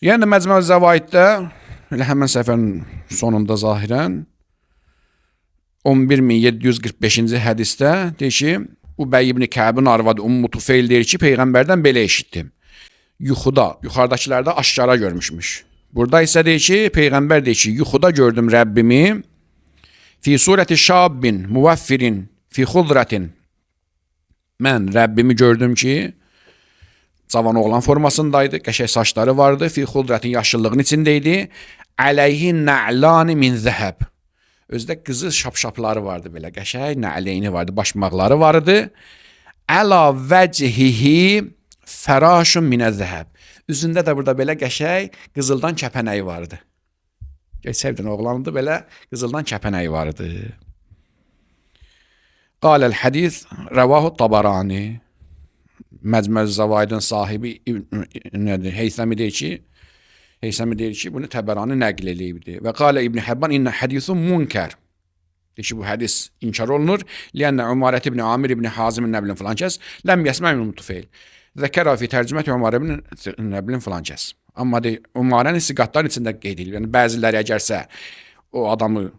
Yəni Məcmuə Zəvaiddə elə həmin səhifənin sonunda zahirən 11745-ci hədisdə deyir ki, Ubey ibn Kəbin arvadı Ummu Tufeyl deyir ki, Peyğəmbərdən belə eşitdim. Yuxarıdakılarda aşkara görmüşmüş. Burada isə deyir ki, Peyğəmbər deyir ki, yuxuda gördüm Rəbbimi fi surəti şabbin muvaffirin fi xudratin. Mən Rəbbimi gördüm ki, cavan oğlan formasındaydı, qəşəng saçları vardı, fi xudratin yaşıllığın içindeydi. Əleyhi na'lani min zəhəb. Özdə qızıl şapşapları vardı belə, qəşəng na'leyni vardı, başmaqları vardı. Əla vəcihihi fərashun minə zəhəb. Üzündə də burada belə qəşəng qızıldan kəpənəyi vardı. Sevdin oğlandı, belə qızıldan kəpənəyi vardı. Qaləl hədis rəvahu Tabarani. Məcmuə Zəvaidin sahibi Heysəmi deyir ki, bunu Təbərani nəql eləyibdi. Və qalə İbn Həbban innə hədisun munkər. Deyir ki, bu hədis inkar olunur. Liənnə Umarət ibn Amir ibn Hazim nəblin filan kəs ləm yəsmə min Mutufeyl. Zəkərə fi tərcüməti Umar ibn nəblin filan kəs. Amma deyir, Umarənin siqatların içində qeyd edilir. Yəni, bəziləri əgərsə o adamı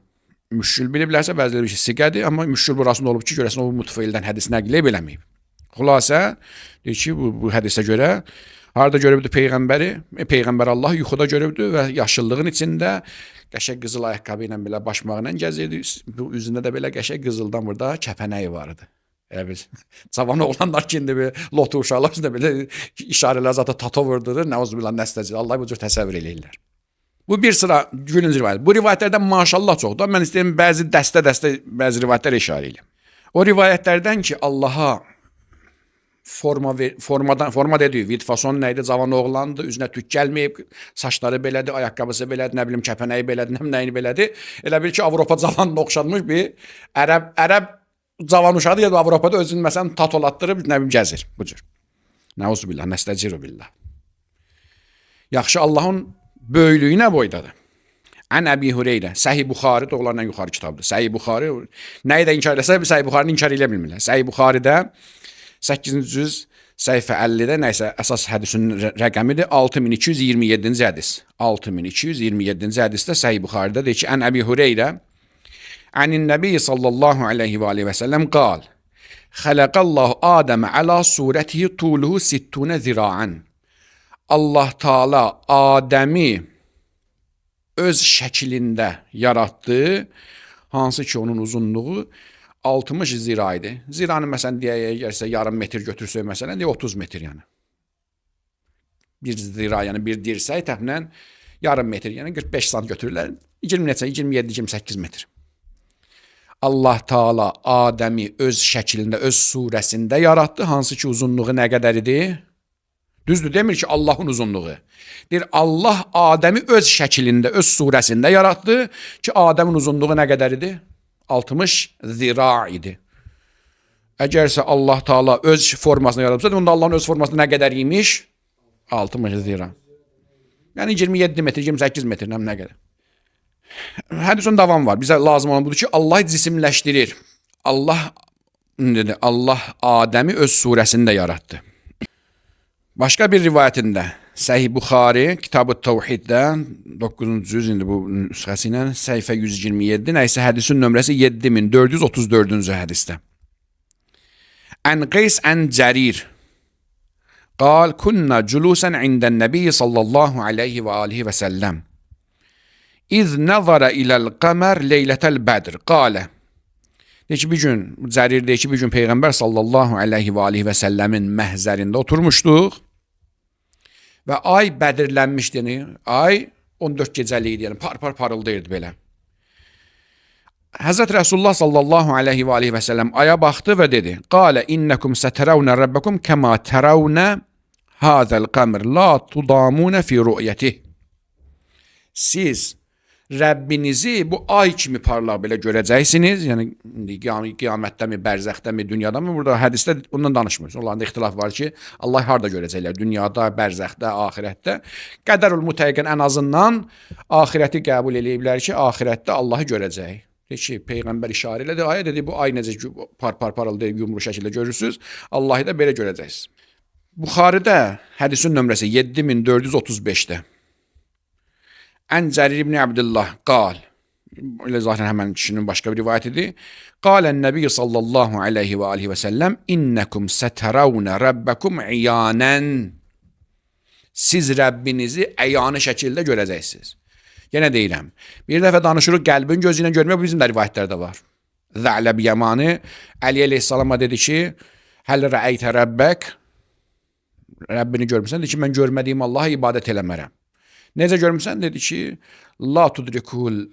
müşkül biliblərsə, bəziləri ki, siqədir, amma müşkül burasında olub ki, görəsən o Mutufeyldən hədis nəql eləməyib. Xülasə, deyir ki, bu hədisə görə harada görübdü Peyğəmbəri? Peyğəmbər Allah yuxuda görübdü və yaşıllığın içində qəşəng qızıl ayaqqabı ilə belə başmağıyla gəzirdi. Üzündə də belə qəşəng qızıldan burada kəpənəyi vardı. Cavan oğlanlar ki, indi lotu uşaqlar üstündə belə işarələr zaten tato vurdurur. Nəuzubillah nəstəcir. Allah bu cür təsəvvür eləyirlər. Bu bir sıra gülüncü rivayət. Bu rivayətlərdən maşallah çoxdur. Mən istəyirəm bəzi dəstə bəzi rivayətlər işarə eləyim. O rivayətlərdən ki, Allaha forma dedi, vid fason nəydi, cavan oğlandı, üzünə tük gəlməyib, saçları belədir, ayaqqabısı belədir, nə bilim kəpənəyi belədir, nəyini belədir. Elə bil ki, Avropa cavanına oxşanmış bir ərəb cavan uşağı ya da Avropada özünü məsələn tatolatdırıb, nə bilim gəzir bu cür. Nəuzubillah, nəstəciru billah. Yaxşı, Allahın böyüklüyü nə boydadır? Ən Əbi Hüreyrə, Səhih Buxari doğrularla yuxarı kitabdır. Səhih Buxari, nəyi də inkar eləsə, Səhih Buxarini inkar elə bilmirlər. Səhih Buxaridə 8-ci cüz səhifə 50-də nəysə əsas hədisin rəqəmidir 6227-ci hədis. 6227-ci hədisdə Səhih Buxaridə deyir ki, Ən Əbi Hüreyrə Ənin Nəbi sallallahu aleyhi və aleyhi və səlləm qal Xələqəllahu Adəmə əla surətihi tuluhu 60 zira'an. Allah Taala Adəmi öz şəklində yaratdı, hansı ki onun uzunluğu 60 zira idi. Ziranı məsələn deyərsə yarım metr götürsək məsələn, 30 metr yəni. Bir zira yəni bir dirsək təxminən yarım metr yəni 45 sant götürürlər. 27-28 metr. Allah Taala Adəmi öz şəklində, öz surəsində yaratdı, hansı ki uzunluğu nə qədər idi? Düzdür, demir ki Allahın uzunluğu. Deyir Allah Adəmi öz şəklində, öz surəsində yaratdı ki Adəmin uzunluğu nə qədər idi? 60 zira idi. Əgərsə Allah Taala öz formasını yaratmışsa, onda Allahın öz forması nə qədər imiş? 60 zira. Yəni 27 metr, 28 metr, nə qədər. Hədisin davam var. Bizə lazım olan budur ki, Allah cisimləşdirir. Allah Adəmi öz surəsində yaratdı. Başqa bir rivayətində Səhih Buxari, Kitab-ı Təvhiddə 9-cu cüz indi bu nüsxəsi ilə səhifə 127, nəysə hədisin nömrəsi 7434-cü hədisdə. Ən Qeys ən Cərir qal kunna culusan indən Nəbi sallallahu aleyhi və alihi və səlləm İz nəzara iləl qəmər leylətəl bədr qalə. Deyir ki, bir gün, Cərir deyir ki, bir gün Peyğəmbər sallallahu aleyhi və alihi və səlləmin məhzərində oturmuşduq və ay bədirlənmişdi, yəni ay 14 gecəlik idi, yəni par parıldayırdı belə. Həzrət Rasulullah sallallahu aleyhi və alihi və səlləm aya baxdı və dedi, qalə innəkum sətərəvnə rəbbəkum kəma tərəvnə hədəl qəmr la tudamunə fi rü'yətih. Siz Rəbbinizi bu ay kimi parlaq belə görəcəksiniz. Yəni qiyamətdəmi, bərzəxdəmi, dünyadamı? Burada hədisdə ondan danışmırız. Onlarda ixtilaf var ki, Allah harda görəcəklər? Dünyada, bərzəxdə, axirətdə. Qədərül mütəyyən ən azından axirəti qəbul eləyiblər ki, axirətdə Allahı görəcək. Deyir ki, Peyğəmbər işarə elədi. Ayə dedi, bu ay necə parıldayıb yumru şəkildə görürsünüz. Allahı da belə görəcəksiniz. Buxaridə hədisin nömrəsi 7435-də. Ən Cərir ibn Abdullah qal. Elə zaten hemen kişinin başka bir rivayetidir. Qalen Nebi sallallahu aleyhi ve aleyhi ve sellem innekum seteravne rabbekum iyanen. Siz Rəbbinizi əyanı şəkildə görəcəksiniz. Yenə deyirəm. Bir dəfə danışırıq qəlbin gözü ilə görmək, bu bizim də rivayətlərdə var. Za'ləb Yamani Əli əleyhissalama dedi ki, həl rəəytə Rəbbək, Rəbbini görmüsən? Dedi ki, mən görmədiyim Allaha ibadət eləmərəm. Necə görmüsən? Dedi ki, la tudrikul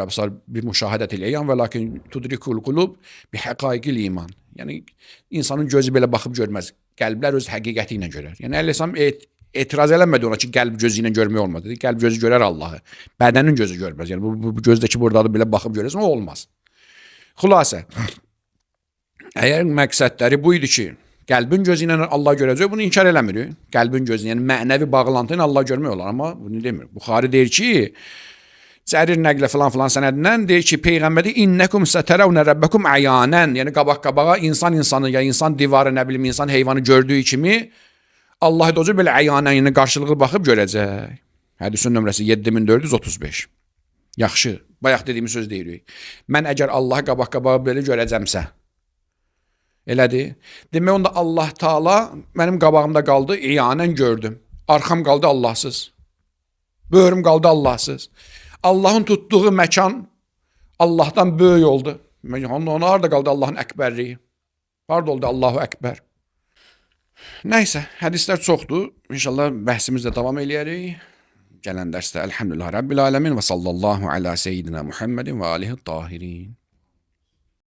absar bi müşahadətil əyan və lakin tudrikul qulub bi həqaiqil iman. Yəni insanın gözü belə baxıb görməz. Qəlblər öz həqiqəti ilə görər. Yəni Əleyhissalam etiraz eləmədi ona ki, qəlb gözü ilə görmək olmaz. Dedi, qəlb gözü görər Allahı. Bədənin gözü görməz. Yəni bu gözdəki buradadır belə baxıb görəsən, o olmaz. Xülasə, əgər məqsədləri bu idi ki, qəlbin gözü ilə Allah görəcək, bunu inkar eləmir. Qəlbin gözü, yəni mənəvi bağlantı ilə Allah görmək olar, amma bunu demir. Buxari deyir ki, Cərir nəqlə filan sənədindən deyir ki, Peyğəmbər deyir, innəkum sətərəvnə rəbbəkum əyanən, yəni qabaq-qabağa insan insanı, ya insan divarı, nə bilim, insan heyvanı gördüyü kimi Allah da belə əyanən, yəni qarşılıqlı baxıb görəcək. Hədisin nömrəsi 7435. Yaxşı, bayaq dediyimiz söz deyirik. Mən əgər Allahı qabaq-qabağa belə görəcəmsə, elədir. Demək onda Allah Taala mənim qabağımda qaldı, əyanən gördüm. Arxam qaldı Allahsız. Böğrüm qaldı Allahsız. Allahın tutduğu məkan Allahdan böyük oldu. Ona harada qaldı Allahın əkbərliyi? Harada oldu Allahu Əkbər? Nəysə, hədislər çoxdur. İnşallah bəhsimizdə davam eləyərik. Gələn dərsdə Elhamdülillah Rabbil Alemin və sallallahu ala seyyidina Muhammedin və alihi tahirin.